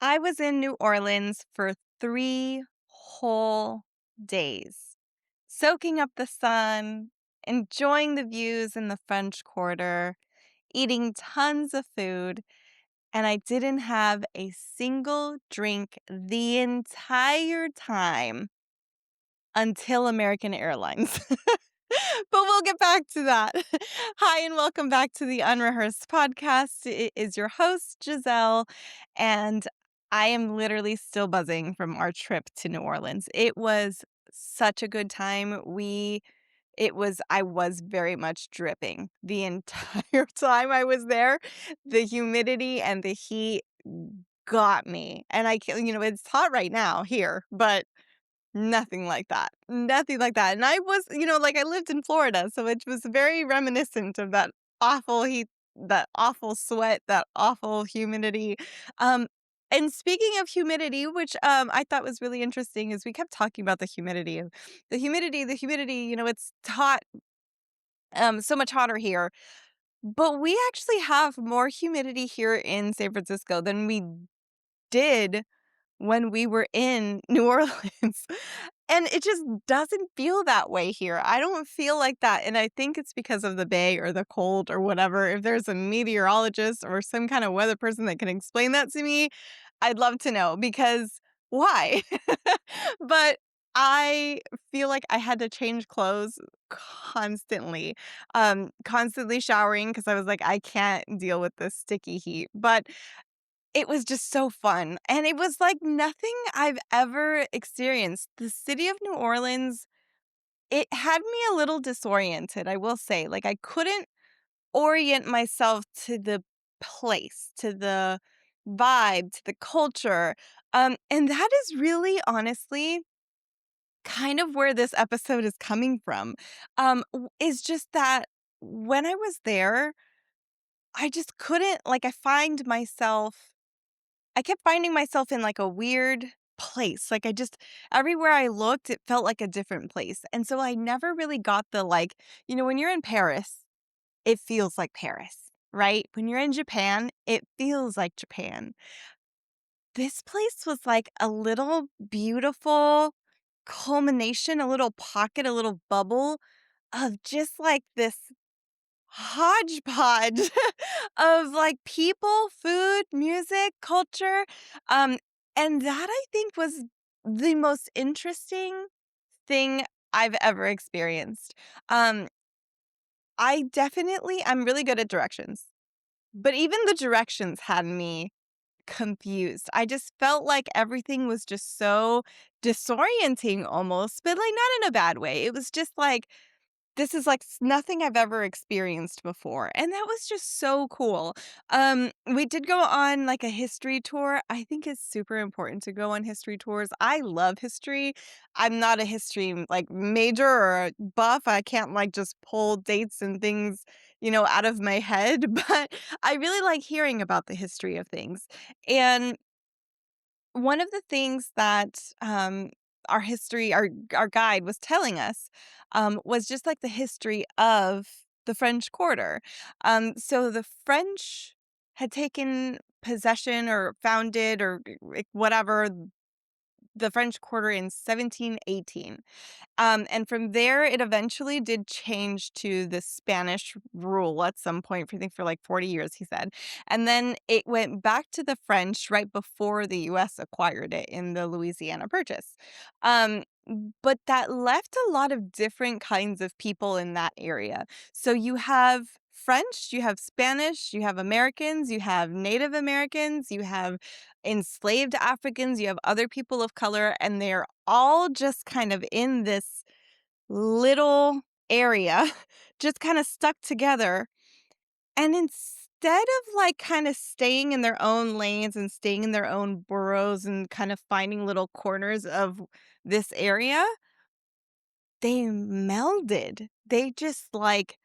I was in New Orleans for 3 whole days, soaking up the sun, enjoying the views in the French Quarter, eating tons of food, and I didn't have a single drink the entire time until American Airlines. But we'll get back to that. Hi, and welcome back to the Unrehearsed podcast. It is your host, Giselle, and I am literally still buzzing from our trip to New Orleans. It was such a good time. I was very much dripping the entire time I was there. The humidity and the heat got me. And it's hot right now here, but nothing like that. Nothing like that. And I was, like I lived in Florida, so it was very reminiscent of that awful heat, that awful sweat, that awful humidity. Um, and speaking of humidity, which I thought was really interesting, is we kept talking about the humidity and the humidity, it's hot, so much hotter here. But we actually have more humidity here in San Francisco than we did when we were in New Orleans. And it just doesn't feel that way here. I don't feel like that, and I think it's because of the bay or the cold or whatever. If there's a meteorologist or some kind of weather person that can explain that to me, I'd love to know because why? But I feel like I had to change clothes constantly, constantly showering because I was like, "I can't deal with this sticky heat." But it was just so fun, and it was like nothing I've ever experienced. The city of New Orleans, it had me a little disoriented, I will say. Like, I couldn't orient myself to the place, to the vibe, to the culture, and that is really honestly kind of where this episode is coming from, is just that when I was there, I just couldn't like, I kept finding myself in, like, a weird place, like, I just everywhere I looked, it felt like a different place, and so I never really got the, like when you're in Paris, it feels like Paris, right? When you're in Japan, it feels like Japan. This place was like a little beautiful culmination, a little pocket, a little bubble of just, like, this hodgepodge of, like, people, food, music, culture, um, and that I think was the most interesting thing I've ever experienced. Um, I'm really good at directions, but even the directions had me confused. I just felt like everything was just so disorienting almost, but, like, not in a bad way. It was just like this is like nothing I've ever experienced before, and that was just so cool. We did go on, like, a history tour. I think it's super important to go on history tours. I love history. I'm not a history, like, major or a buff. I can't, like, just pull dates and things, out of my head, but I really like hearing about the history of things, and one of the things that, our guide was telling us, was just, like, the history of the French Quarter. So the French had taken possession or founded or, whatever, the French Quarter in 1718. And from there, it eventually did change to the Spanish rule at some point, I think for like 40 years, he said. And then it went back to the French right before the US acquired it in the Louisiana Purchase. Um, but that left a lot of different kinds of people in that area. So you have French, you have Spanish, you have Americans, you have Native Americans, you have enslaved Africans, you have other people of color, and they're all just kind of in this little area, just kinda stuck together, and instead of, like, kinda staying in their own lanes and staying in their own burrows and kind of finding little corners of this area, they melded. They just, like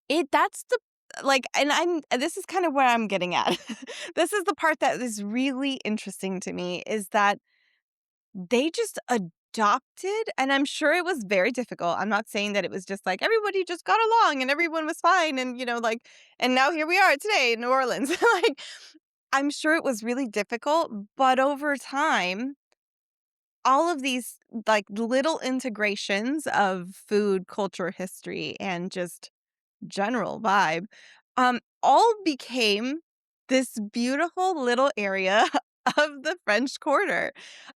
it that's the like, and this is kind of where I'm getting at. This is the part that is really interesting to me, is that they just adopted, and I'm sure it was very difficult. I'm not saying that it was just like everybody just got along and everyone was fine and, like, and now here we are today in New Orleans. Like, I'm sure it was really difficult, but over time, all of these, like, little integrations of food, culture, history, and just general vibe, all became this beautiful little area of the French Quarter.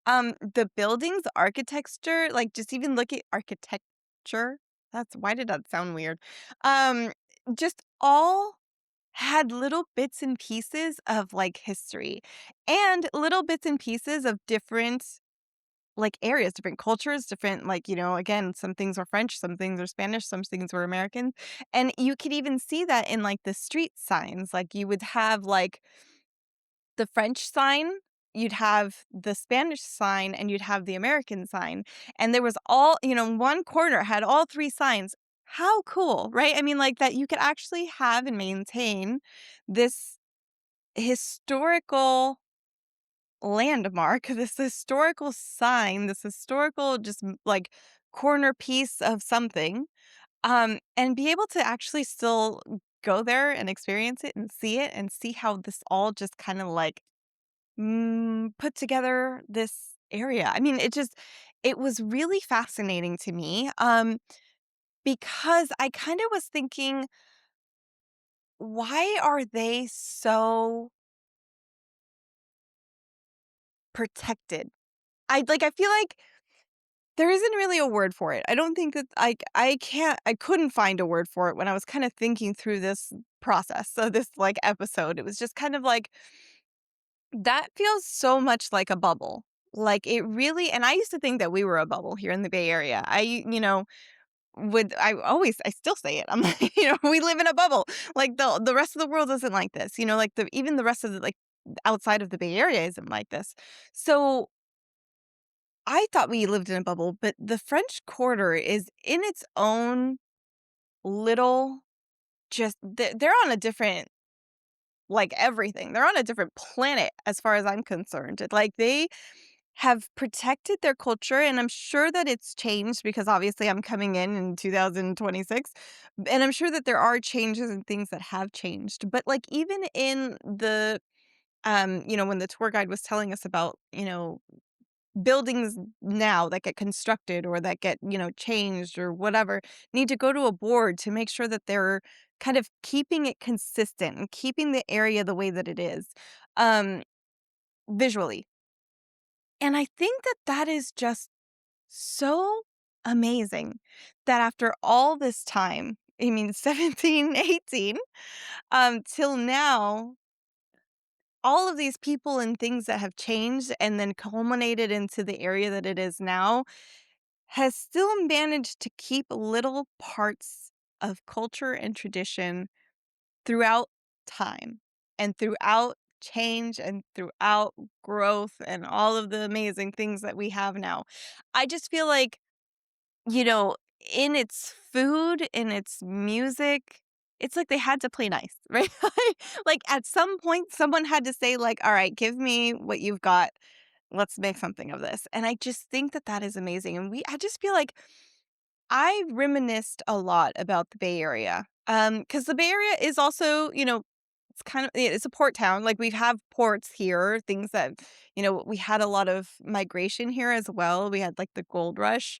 The buildings, architecture, like, just even look at architecture. That's why did that sound weird? Um, just all had little bits and pieces of, like, history and little bits and pieces of different, like, areas, different cultures, different, like, again, some things were French, some things were Spanish, some things were American, and you could even see that in, like, the street signs, like, you would have, like, the French sign, you'd have the Spanish sign, and you'd have the American sign, and there was all one corner had all 3 signs. How cool, right? I mean, like, that you could actually have and maintain this historical landmark, this historical sign, this historical just like corner piece of something, and be able to actually still go there and experience it and see how this all just kind of like put together this area. I mean, it was really fascinating to me, because I kind of was thinking, why are they so protected? I feel like there isn't really a word for it. I don't think that I couldn't find a word for it when I was kind of thinking through this process. So this like episode, it was just kind of like that feels so much like a bubble. Like it really, and I used to think that we were a bubble here in the Bay Area. I still say it. I'm like, we live in a bubble. Like the rest of the world isn't like this. Like even the rest of the like outside of the Bay Area isn't like this. So I thought we lived in a bubble, but the French Quarter is in its own little just they're on a different like everything. They're on a different planet as far as I'm concerned. Like they have protected their culture and I'm sure that it's changed because obviously I'm coming in 2026 and I'm sure that there are changes and things that have changed. But like even in the when the tour guide was telling us about, buildings now that get constructed or that get, changed or whatever, need to go to a board to make sure that they're kind of keeping it consistent and keeping the area the way that it is, um, visually. And I think that that is just so amazing that after all this time, I mean, 17, 18, till now, all of these people and things that have changed and then culminated into the area that it is now has still managed to keep little parts of culture and tradition throughout time and throughout change and throughout growth and all of the amazing things that we have now. I just feel like, you know, in its food, in its music, it's like they had to play nice, right? Like at some point, someone had to say, like, all right, give me what you've got. Let's make something of this. And I just think that that is amazing. And I just feel like I reminisced a lot about the Bay Area. Because the Bay Area is also, it's kind of it's a port town. Like we have ports here, things that, we had a lot of migration here as well. We had like the gold rush.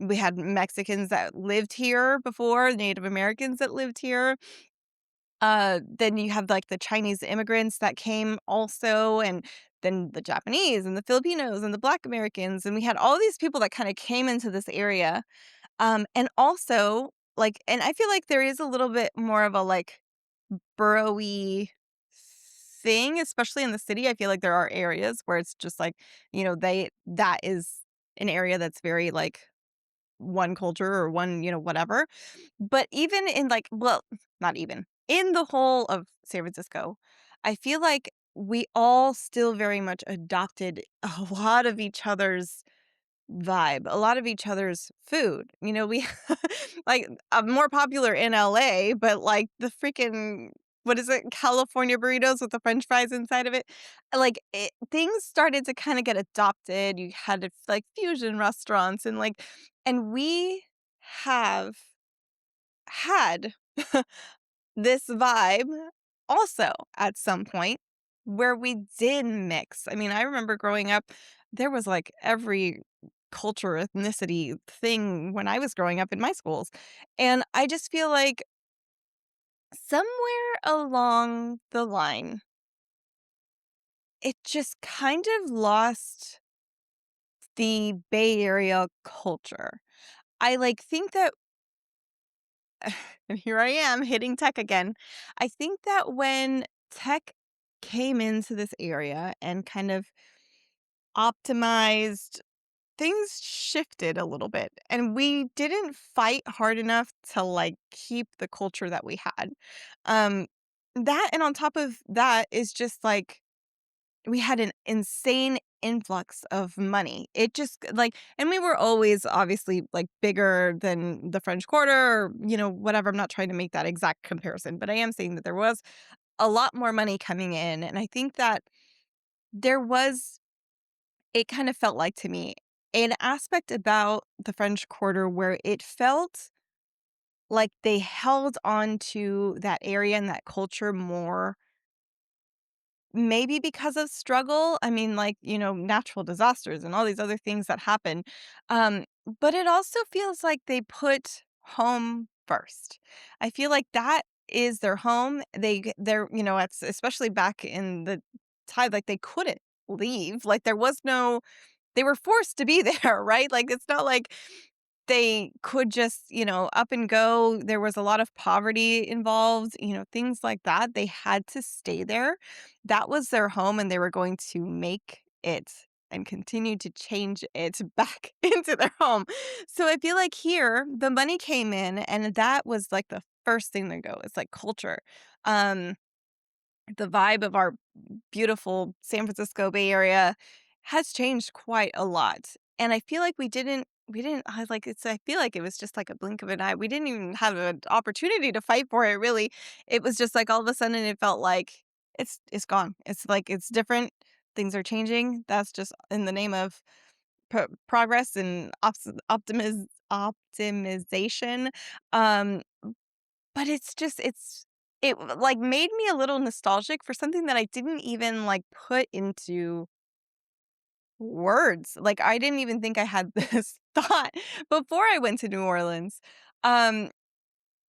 We had Mexicans that lived here before, Native Americans that lived here. Then you have like the Chinese immigrants that came also, and then the Japanese and the Filipinos and the Black Americans. And we had all these people that kind of came into this area. And also, like, and I feel like there is a little bit more of a like burrowy thing, especially in the city. I feel like there are areas where it's just like, that is an area that's very like one culture or one, whatever. But even in like, well, not even in the whole of San Francisco, I feel like we all still very much adopted a lot of each other's vibe, a lot of each other's food. We like more popular in LA, but like the freaking what is it? California burritos with the french fries inside of it. Things started to kind of get adopted. You had like fusion restaurants and we have had this vibe also at some point. where we did mix. I mean, I remember growing up, there was like every culture, ethnicity thing when I was growing up in my schools. And I just feel like somewhere along the line, it just kind of lost the Bay Area culture. I like think that, and here I am hitting tech again. I think that when tech came into this area and kind of optimized, things shifted a little bit and we didn't fight hard enough to like keep the culture that we had. Um that and on top of that is just like we had an insane influx of money. It just like and we were always obviously like bigger than the French Quarter or, whatever. I'm not trying to make that exact comparison, but I am saying that there was a lot more money coming in. And I think that there was it kind of felt like to me an aspect about the French Quarter where it felt like they held on to that area and that culture more. Maybe because of struggle, I mean, like, natural disasters and all these other things that happen, um, but it also feels like they put home first. I feel like that is their home. They're, it's especially back in the time, like, they couldn't leave, like, there was no they were forced to be there, right? Like, it's not like they could just, up and go. There was a lot of poverty involved, things like that. They had to stay there. That was their home, and they were going to make it and continue to change it back into their home. So I feel like here, the money came in, and that was like the first thing to go. It's like culture. Um, the vibe of our beautiful San Francisco Bay Area has changed quite a lot. And I feel like we didn't I like it's I feel like it was just like a blink of an eye. We didn't even have an opportunity to fight for it really. It was just like all of a sudden it felt like it's gone. It's like it's different. Things are changing. That's just in the name of progress and optimization. Um but it made me a little nostalgic for something that I didn't even, like, put into words. Like, I didn't even think I had this thought before I went to New Orleans. Um,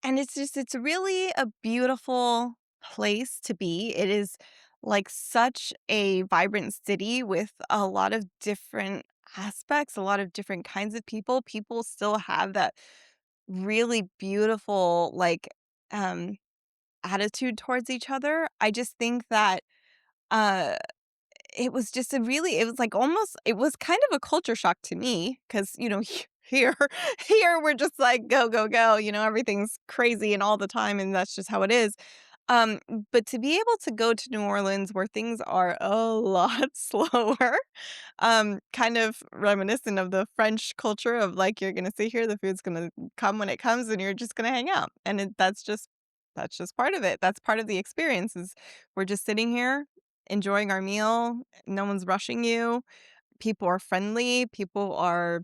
and it's really a beautiful place to be. It is, like, such a vibrant city with a lot of different aspects, a lot of different kinds of people. People still have that really beautiful, like, um attitude towards each other. I just think that, uh, it was just a really it was like almost it was kind of a culture shock to me because here here we're just like, "Go, go, go," everything's crazy and all the time, and that's just how it is. Um, but to be able to go to New Orleans where things are a lot slower, kind of reminiscent of the French culture of, like, you're gonna sit here, the food's gonna come when it comes, and you're just gonna hang out, and that's just part of it. That's part of the experience is we're just sitting here enjoying our meal, no one's rushing you, people are friendly, people are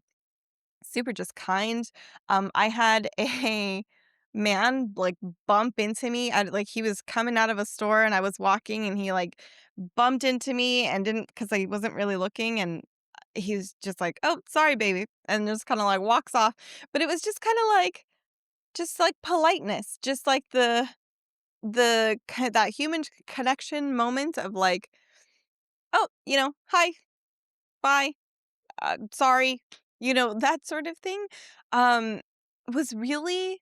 super just kind. I had a man, like, bump into me at like, he was coming out of a store and I was walking and he, like, bumped into me and didn't because I wasn't really looking and he's just like, "Oh, sorry, baby," and just kinda, like, walks off. But it was just, like, politeness, just, like, that human connection moment of, like, "Oh, hi, bye." Sorry, that sort of thing, um, was really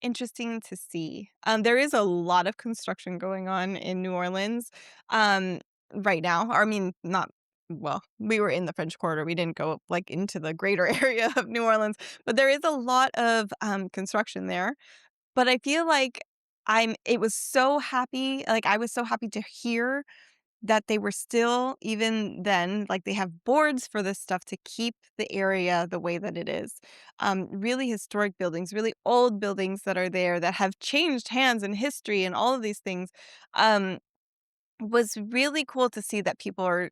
interesting to see. There is a lot of construction going on in New Orleans, um, right now. I mean, not well, we were in the French Quarter. We didn't go like into the greater area of New Orleans, but there is a lot of construction there. But I feel like it was so happy, like I was so happy to hear that they were still even then, like, they have boards for this stuff to keep the area the way that it is. Really historic buildings, really old buildings that are there that have changed hands in history and all of these things. Um, was really cool to see that people are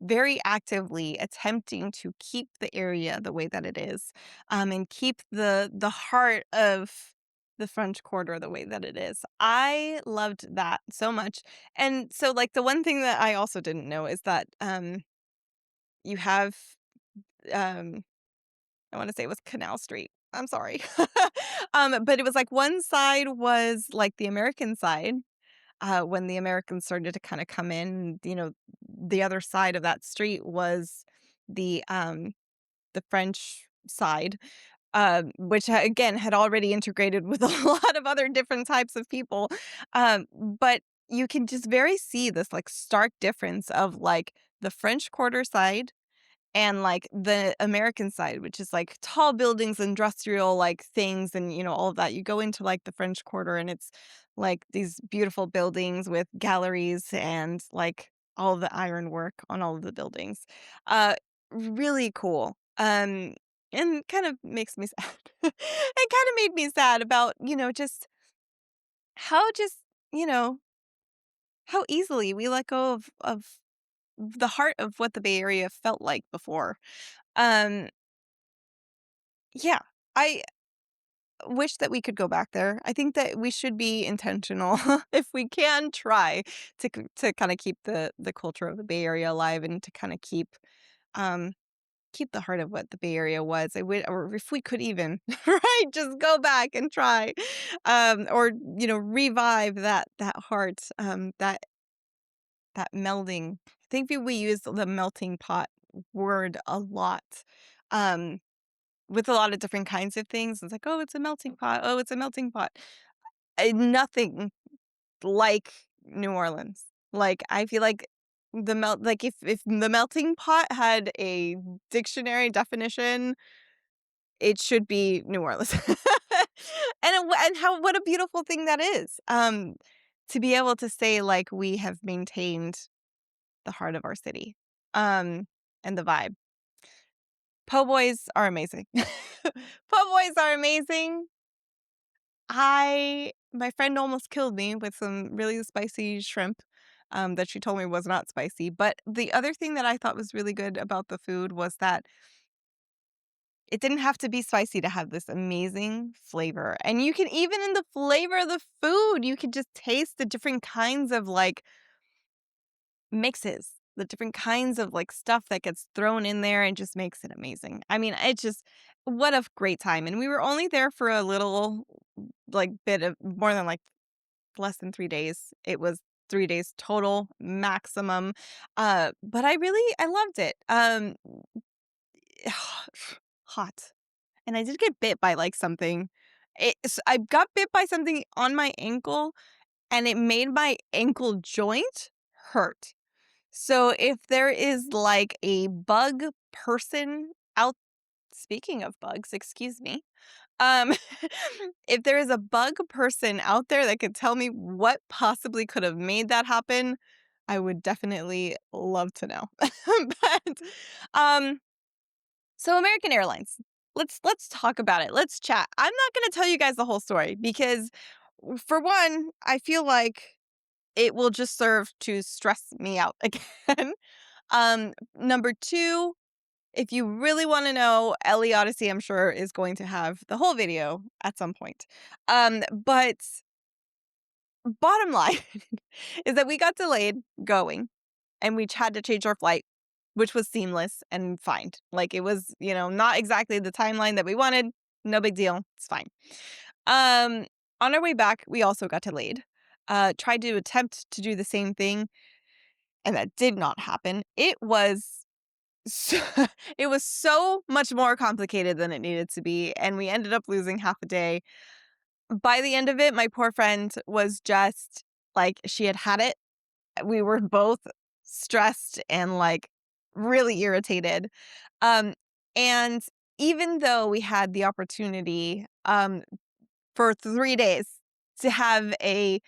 very actively attempting to keep the area the way that it is, and keep the heart of the French Quarter the way that it is. I loved that so much. And so, like, the one thing that I also didn't know is that, you have, um I wanna say it was Canal Street. I'm sorry. But it was, like, one side was, like, the American side, when the Americans started to kinda come in, the other side of that street was the French side, which again had already integrated with a lot of other different types of people. But you can just very see this like stark difference of like the French Quarter side and like the American side, which is like tall buildings, industrial like things, and all of that. You go into like the French Quarter, and it's like these beautiful buildings with galleries and like all of the ironwork on all of the buildings. Uh, Really cool. And kind of makes me sad. It kind of made me sad about just how just you know how easily we let go of the heart of what the Bay Area felt like before. Um, yeah, I wish that we could go back there. I think that we should be intentional if we can try to kind of keep the culture of the Bay Area alive and to kind of um keep the heart of what the Bay Area was. I would, or if we could even, right, just go back and try, or revive that heart, that melding. I think we use the melting pot word a lot. Um, with a lot of different kinds of things. It's like, "Oh, it's a melting pot. Oh, it's a melting pot." Nothing like New Orleans. Like, I feel like if the melting pot had a dictionary definition, it should be New Orleans. And how what a beautiful thing that is, to be able to say, like, we have maintained the heart of our city, and the vibe. Po' boys are amazing. Po' boys are amazing. My friend almost killed me with some really spicy shrimp, that she told me was not spicy, but the other thing that I thought was really good about the food was that it didn't have to be spicy to have this amazing flavor, and you can even in the flavor of the food, you could just taste the different kinds of, like, mixes, the different kinds of, like, stuff that gets thrown in there and just makes it amazing. I mean, it just what a great time, and we were only there for a little, like, bit of more than, like, less than 3 days. It was 3 days total maximum, but I loved it. Hot, and I did get bit by, like, something. I got bit by something on my ankle, and it made my ankle joint hurt. So if there is, like, a bug person out speaking of bugs, excuse me, um, if there is a bug person out there that could tell me what possibly could have made that happen, I would definitely love to know. But, um, so American Airlines, let's talk about it. Let's chat. I'm not gonna tell you guys the whole story because, for one, I feel like it will just serve to stress me out again. Number 2, if you really wanna know, Ellie Odyssey, I'm sure, is going to have the whole video at some point. But bottom line is that we got delayed going, and we had to change our flight, which was seamless and fine. Like, it was, not exactly the timeline that we wanted. No big deal. It's fine. Um, on our way back, we also got delayed. Tried to attempt to do the same thing, and that did not happen. So it was so much more complicated than it needed to be, and we ended up losing half a day. By the end of it, my poor friend was just like, she had had it. We were both stressed and, like, really irritated. Um, and even though we had the opportunity, for 3 days to have a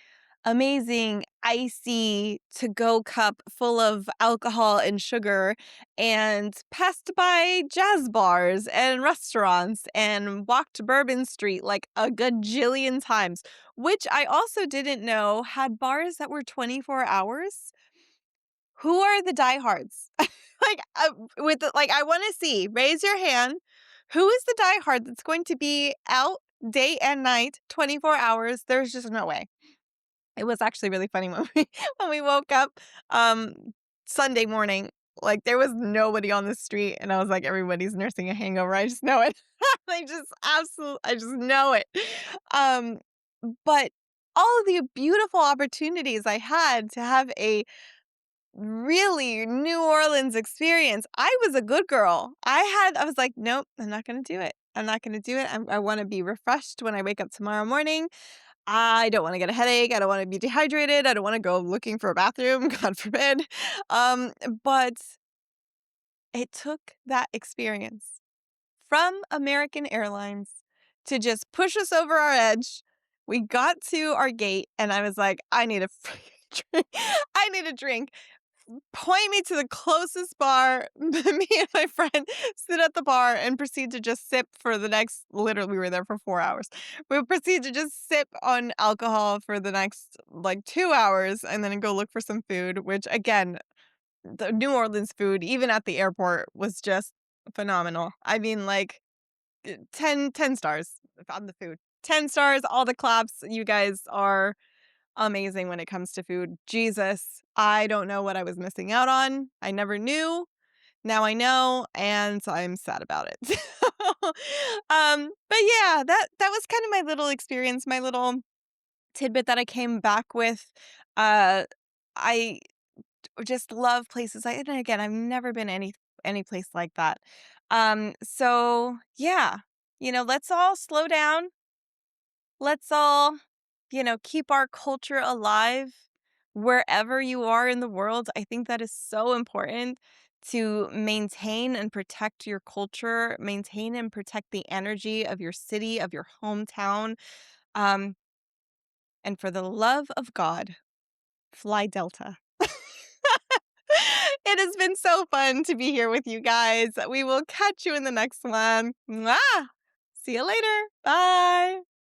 amazing icy to-go cup full of alcohol and sugar, and passed by jazz bars and restaurants and walked Bourbon Street like a gajillion times, which I also didn't know had bars that were 24 hours. Who are the diehards? Like, I wanna see, raise your hand. Who is the diehard that's going to be out day and night, 24 hours. There's just no way. It was actually really funny when we woke up, um, Sunday morning, like, there was nobody on the street, and I was like, "Everybody's nursing a hangover, I just know it." I just know it. Um, but all of the beautiful opportunities I had to have a really New Orleans experience, I was a good girl. I was like, "Nope, I'm not gonna do it. I'm not gonna do it. I wanna be refreshed when I wake up tomorrow morning. I don't wanna get a headache, I don't wanna be dehydrated, I don't wanna go looking for a bathroom, God forbid." Um, but it took that experience from American Airlines to just push us over our edge. We got to our gate, and I was like, "I need a freaking drink. I need a drink. Point me to the closest bar." Me and my friend sit at the bar and proceed to just sip for the next literally, we were there for 4 hours. We proceed to just sip on alcohol for the next, like, 2 hours and then go look for some food, which, again, the New Orleans food, even at the airport, was just phenomenal. I mean, like, 10 stars on the food. 10 stars, all the claps. You guys are amazing when it comes to food. Jesus, I don't know what I was missing out on. I never knew. Now I know, and so I'm sad about it. But yeah, that was kind of my little experience, my little tidbit that I came back with. I just love places and again, I've never been any place like that. So yeah, let's all slow down. Let's all, keep our culture alive wherever you are in the world. I think that is so important to maintain and protect your culture, maintain and protect the energy of your city, of your hometown. Um, and for the love of God, fly Delta. It has been so fun to be here with you guys. We will catch you in the next one. Mwah! See you later. Bye.